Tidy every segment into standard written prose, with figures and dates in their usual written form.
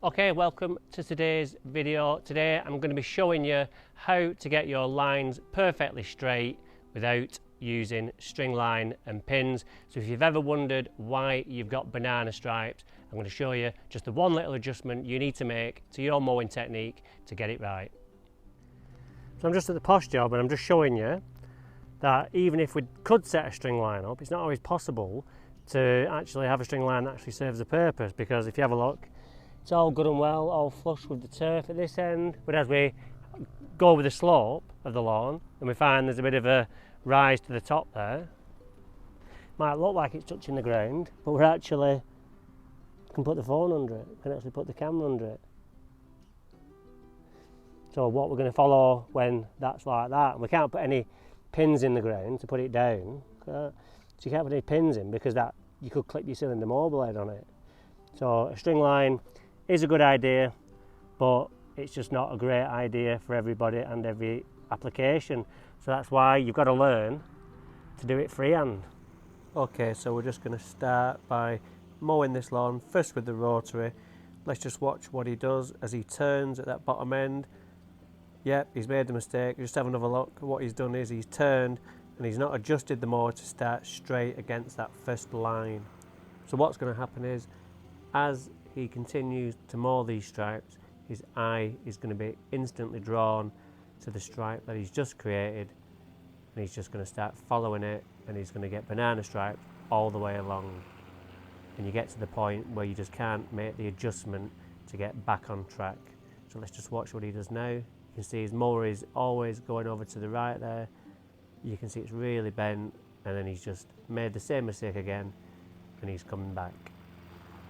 Okay, welcome to today's video. Today I'm going to be showing you how to get your lines perfectly straight without using string line and pins. So if you've ever wondered why you've got banana stripes, I'm going to show you just the one little adjustment you need to make to your mowing technique to get it right. So I'm just at the posh job and I'm just showing you that even if we could set a string line up, it's not always possible to actually have a string line that actually serves a purpose, because if you have a look, it's all good and well, all flush with the turf at this end, but as we go with the slope of the lawn and we find there's a bit of a rise to the top there, might look like it's touching the ground, but we're actually can put the phone under it, can actually put the camera under it. So what we're going to follow when that's like that, and we can't put any pins in the ground to put it down, so you can't put any pins in because that you could clip your cylinder mower blade on it. So a string line is a good idea, but it's just not a great idea for everybody and every application. So that's why you've got to learn to do it freehand. Okay, so we're just going to start by mowing this lawn first with the rotary. Let's just watch what he does as he turns at that bottom end. Yep, he's made the mistake. Just have another look. What he's done is he's turned and he's not adjusted the mower to start straight against that first line. So what's going to happen is, as he continues to mow these stripes, his eye is going to be instantly drawn to the stripe that he's just created, and he's just going to start following it, and he's going to get banana stripes all the way along. And you get to the point where you just can't make the adjustment to get back on track. So let's just watch what he does now. You can see his mower is always going over to the right there. You can see it's really bent, and then he's just made the same mistake again, and he's coming back.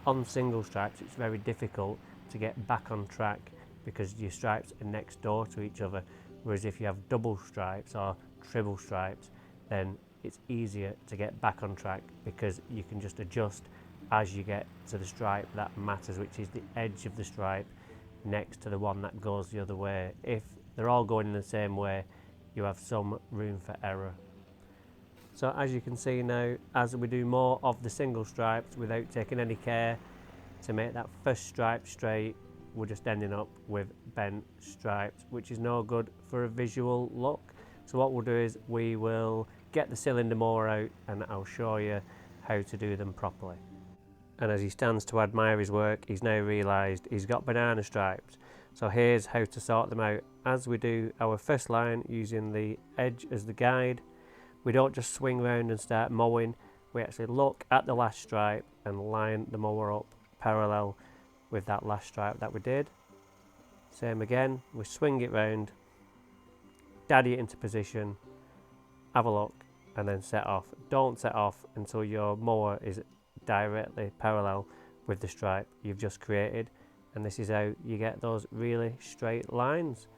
On single stripes, it's very difficult to get back on track because your stripes are next door to each other, whereas if you have double stripes or triple stripes, then it's easier to get back on track because you can just adjust as you get to the stripe that matters, which is the edge of the stripe next to the one that goes the other way. If they're all going in the same way, you have some room for error. So as you can see now, as we do more of the single stripes without taking any care to make that first stripe straight, we're just ending up with bent stripes, which is no good for a visual look. So what we'll do is we will get the cylinder mower out and I'll show you how to do them properly. And as he stands to admire his work, he's now realised he's got banana stripes. So here's how to sort them out. As we do our first line using the edge as the guide, we don't just swing round and start mowing, we actually look at the last stripe and line the mower up parallel with that last stripe that we did. Same again, we swing it round, daddy it into position, have a look, and then set off. Don't set off until your mower is directly parallel with the stripe you've just created, and this is how you get those really straight lines.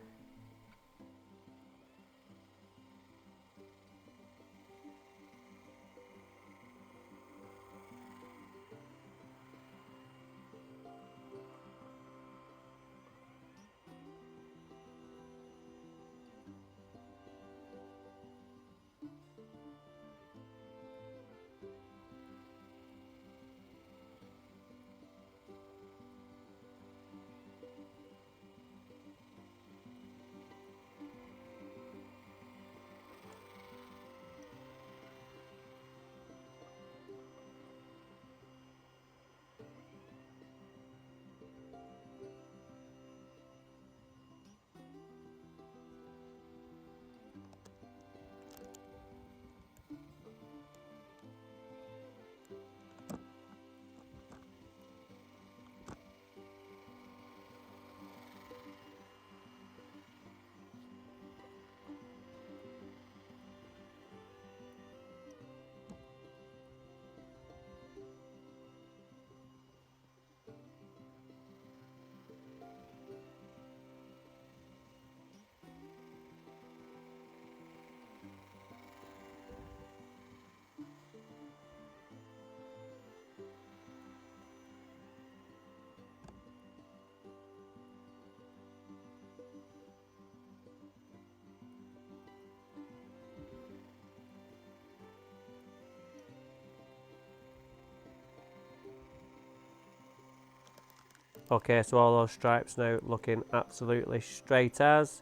Okay, so all those stripes now looking absolutely straight as.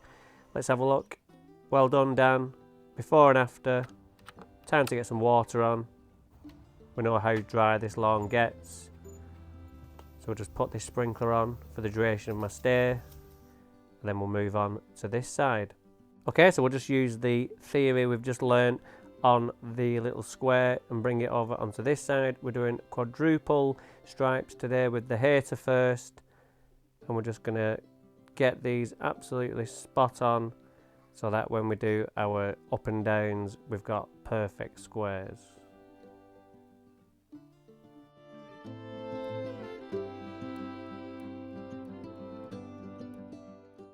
Let's have a look. Well done, Dan. Before and after. Time to get some water on. We know how dry this lawn gets. So we'll just put this sprinkler on for the duration of my stay. And then we'll move on to this side. Okay, so we'll just use the theory we've just learned on the little square and bring it over onto this side. We're doing quadruple stripes today with the hater first. And we're just going to get these absolutely spot on, so that when we do our up and downs, we've got perfect squares.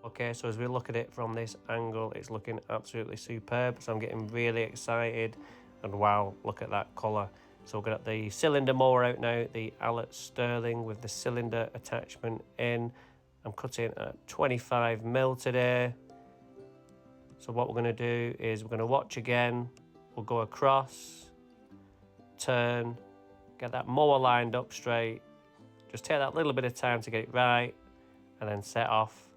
Okay, so as we look at it from this angle, it's looking absolutely superb. So I'm getting really excited, and wow, look at that colour. So we've got the cylinder mower out now, the Allet Sterling with the cylinder attachment in. I'm cutting at 25mm today. So what we're going to do is we're going to watch again. We'll go across, turn, get that mower lined up straight. Just take that little bit of time to get it right, and then set off,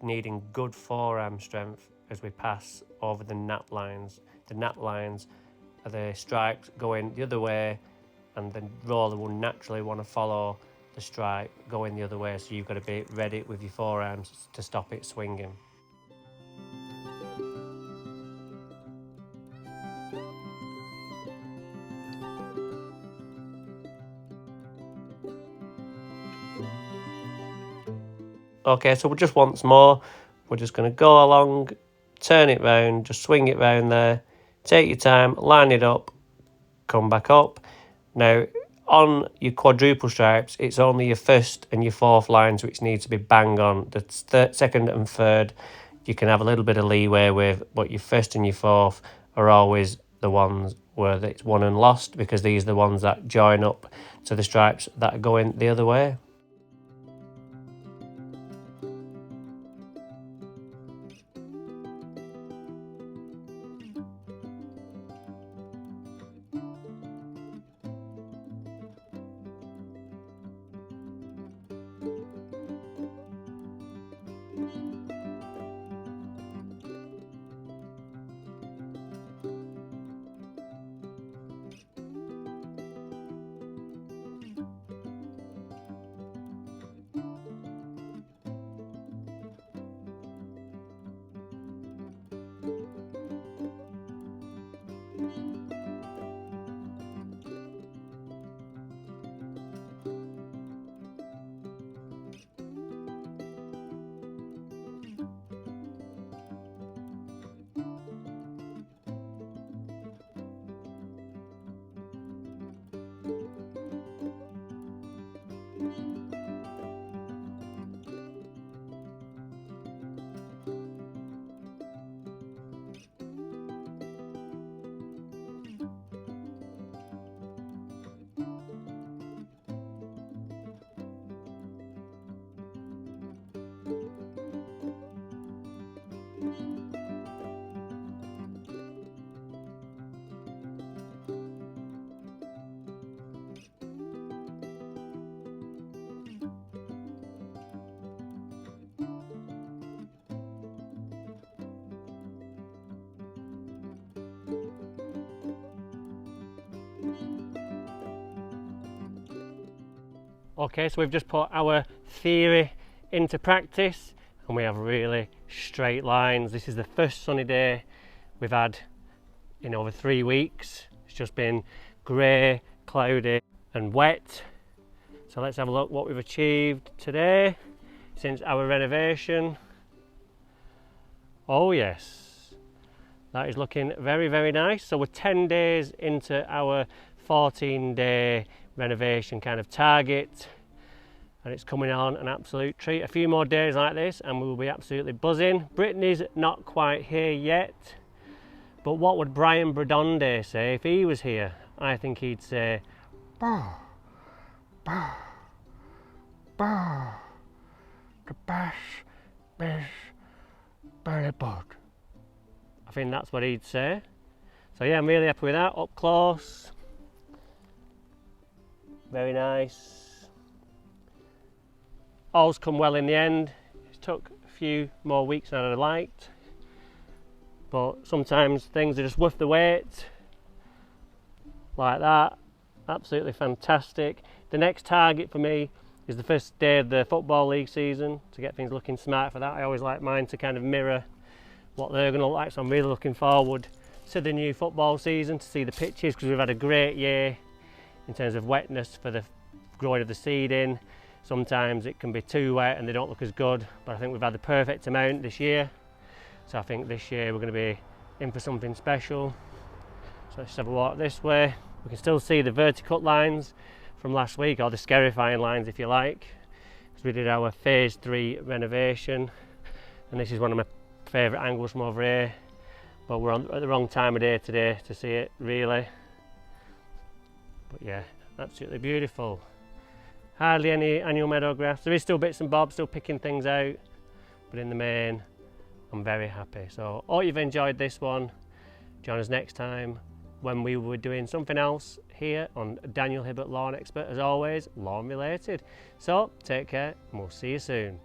needing good forearm strength as we pass over the nap lines. The nap lines are the stripes going the other way, and the roller will naturally want to follow the stripe going the other way, so you've got to be ready with your forearms to stop it swinging. Okay, so just once more, we're just going to go along, turn it round, just swing it round there, take your time, line it up, come back up. Now, on your quadruple stripes, it's only your first and your fourth lines which need to be bang on. The second and third, you can have a little bit of leeway with, but your first and your fourth are always the ones where it's won and lost, because these are the ones that join up to the stripes that are going the other way. Okay, so we've just put our theory into practice, and we have really straight lines. This is the first sunny day we've had in over 3 weeks. It's just been grey, cloudy and wet. So let's have a look what we've achieved today since our renovation. Oh yes, that is looking very, very nice. So we're 10 days into our 14-day renovation kind of target, and it's coming on an absolute treat. A few more days like this and we will be absolutely buzzing. Brittany's not quite here yet, but what would Brian Bredonde say if he was here? I think he'd say, "Bah, bah, bah, the bass is very good." I think that's what he'd say. So yeah, I'm really happy with that. Up close, very nice. all's come well in the end. It took a few more weeks than I'd liked, but sometimes things are just worth the wait. Like that, absolutely fantastic. The next target for me is the first day of the Football League season, to get things looking smart for that. I always like mine to kind of mirror what they're going to look like, so I'm really looking forward to the new football season, to see the pitches, because we've had a great year in terms of wetness for the growing of the seed in. Sometimes it can be too wet and they don't look as good, but I think we've had the perfect amount this year. So I think this year we're going to be in for something special. So let's have a walk this way. We can still see the vertical lines from last week, or the scarifying lines if you like, because we did our phase 3 renovation, and this is one of my favourite angles from over here, but we're at the wrong time of day today to see it really. But yeah, absolutely beautiful. Hardly any annual meadow grass. There is still bits and bobs, still picking things out, but in the main I'm very happy. So hope you've enjoyed this one. Join us next time when we were doing something else here on Daniel Hibbert Lawn Expert, as always, lawn related. So take care and we'll see you soon.